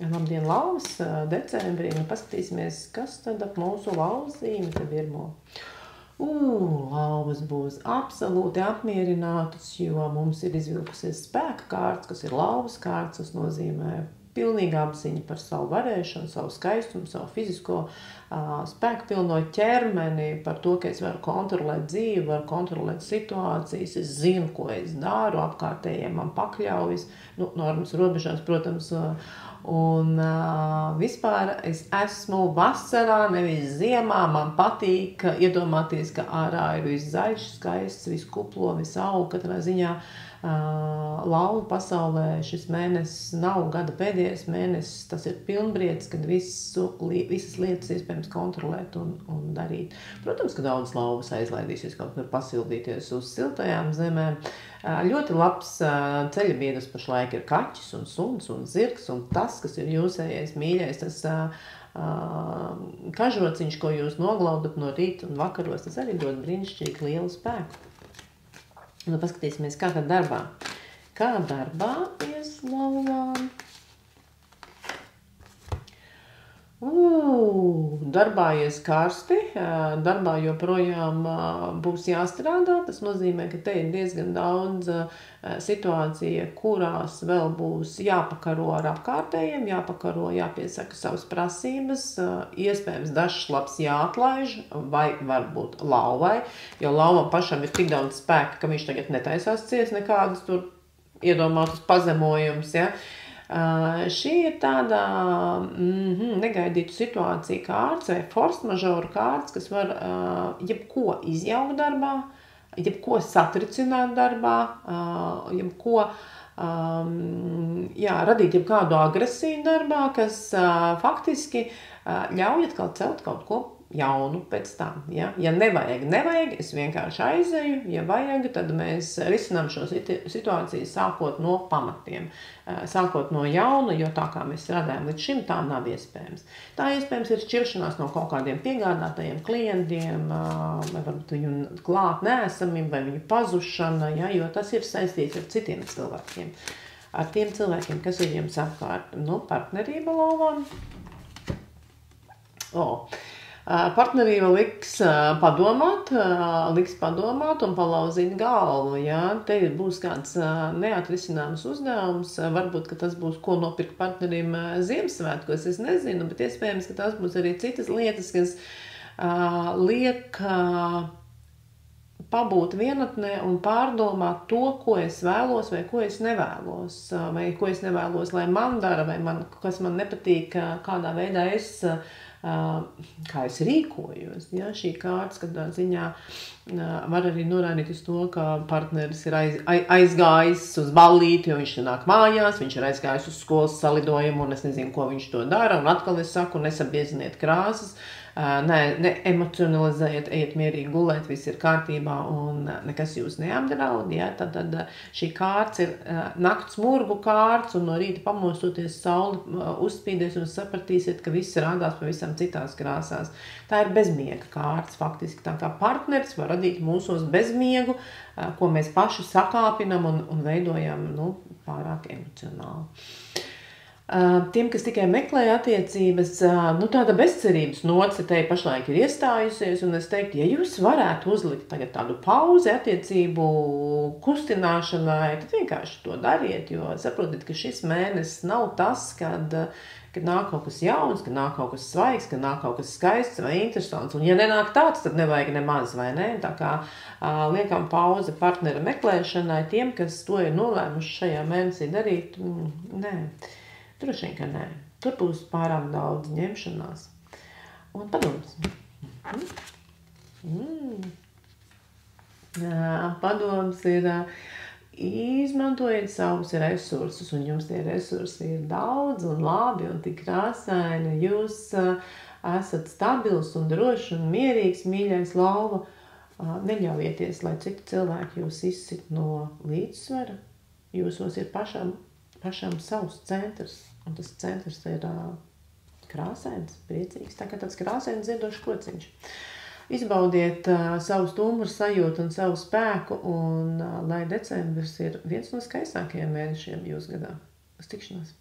Labdien, lauvas! Decembrī. Paskatīsimies, kas tad ap mūsu lauvas zīmi te virmo. Lauvas būs absolūti apmierinātas, jo mums ir izvilkusies spēka kārts, kas ir lauvas kārts. Tas nozīmē pilnīga apziņa par savu varēšanu, savu skaistumu, savu fizisko spēku pilno ķermeni, par to, ka es varu kontrolēt dzīvi, varu kontrolēt situācijas, es zinu, ko es daru, apkārtējiem man pakļaujas, normas robežās, protams, un vispār es esmu vasarā, nevis ziemā, man patīk iedomāties, ka ārā ir viss zaļš, skaists, viss kuplo, viss aug, katrā ziņā lauvu pasaulē šis mēnesis nav gada pēdējais mēnesis, tas ir pilnbriedis, kad visas lietas iespējams kontrolēt un darīt. Protams, ka daudz lauvas aizlaidīsies kaut kur pasildīties uz siltajām zemēm. Ļoti labs ceļabiedrs pašlaik ir kaķis un suns un zirgs, un tas, kas ir jūsējais mīļais, tas kažociņš, ko jūs noglaudat no rīta un vakaros, tas arī dod brīnišķīgi lielu spēku. Paskatīsimies, kā tad darbā. Kā darbā ies lauvām? Darbā ies karsti, darbā joprojām būs jāstrādā. Tas nozīmē, ka te ir diezgan daudz situācija, kurās vēl būs jāpakaro ar apkārtējiem, jāpiesaka savas prasības, iespējams dažs labs jāatlaiž, vai varbūt lauvai, jo lauvam pašam ir tik daudz spēka, ka viņš tagad netaisās ciest nekādus tur iedomātus pazemojumus, ja. Šī ir tāda negaidītu situācija kārts vai force majeure kārts, kas var jebko izjaukt darbā, jebko satricināt darbā, jebko radīt jebkādu agresiju darbā, kas faktiski ļauj atkal celt kaut ko jaunu pēc tam. Ja nevajag, es vienkārši aizeju, ja vajag, tad mēs risinām šo situāciju sākot no pamatiem, sākot no jauna, jo tā kā mēs strādājam līdz šim, tā nav iespējams. Tā iespējams ir šķiršanās no kaut kādiem piegādātajiem klientiem, vai varbūt viņu klāt neesamību, vai viņu pazušana, jo tas ir saistīts ar citiem cilvēkiem. Ar tiem cilvēkiem, kas ir jums apkārt. Partnerība lauvām. Partnerība liks padomāt un palauzīt galvu, te būs kāds neatrisināms uzdevums, varbūt, ka tas būs, ko nopirkt partnerim Ziemassvētkos, es nezinu, bet iespējams, ka tas būs arī citas lietas, kas liek pabūt vienatnē un pārdomāt to, ko es vēlos vai ko es nevēlos, lai man dara, vai kas man nepatīk, kādā veidā kā es rīkojos. Šī kārtas, kādā ziņā var arī norādīt uz to, ka partneris ir aizgājis uz ballīti, jo viņš nāk mājās, viņš ir aizgājis uz skolas salidojumu, un es nezinu, ko viņš to dara, un atkal es saku, nesabieziniet krāsas, neemocionalizējiet, ejiet mierīgi gulēt, viss ir kārtībā un nekas jūs neapdraud, tad šī kārts ir nakts murgu kārts, un no rīta pamostoties sauli uzspīdēs un sapratīsiet, ka viss rādās pavisam citās krāsās. Tā ir bezmiega kārts faktiski, tā kā partneris var radīt mūsos bezmiegu, ko mēs paši sakāpinam un veidojam pārāk emocionāli. Tiem, kas tikai meklē attiecības, tāda bezcerības noce te pašlaik ir iestājusies, un es teiktu, ja jūs varētu uzlikt tagad tādu pauzi attiecību kustināšanai, tad vienkārši to dariet, jo saprotiet, ka šis mēnesis nav tas, kad nāk kaut kas jauns, kad nāk kaut kas svaigs, kad nāk kaut kas skaists vai interesants, un ja nenāk tāds, tad nevajag nemaz, vai ne? Tā kā liekam pauzi partnera meklēšanai, tiem, kas to ir nolēmuši šajā mēnesī darīt, nē. Droši vien, ka nē. Tur būs pārāk daudz ņemšanās. Un padoms. Padoms ir izmantojiet savus resursus, un jums tie resursi ir daudz un labi un tik krāsaini. Jūs esat stabils un drošs un mierīgs, mīļais lauva. Neļaujieties, lai citi cilvēki jūs izsit no līdzsvara. Jūsos ir pašam savs centrs. Un tas centrs ir krāsains, priecīgs, tā kā tāds krāsains ziedošs kociņš. Izbaudiet savu stumbru sajūtu un savu spēku, un lai decembris ir viens no skaistākajiem mēnešiem jūsu gadā. Uz tikšanos!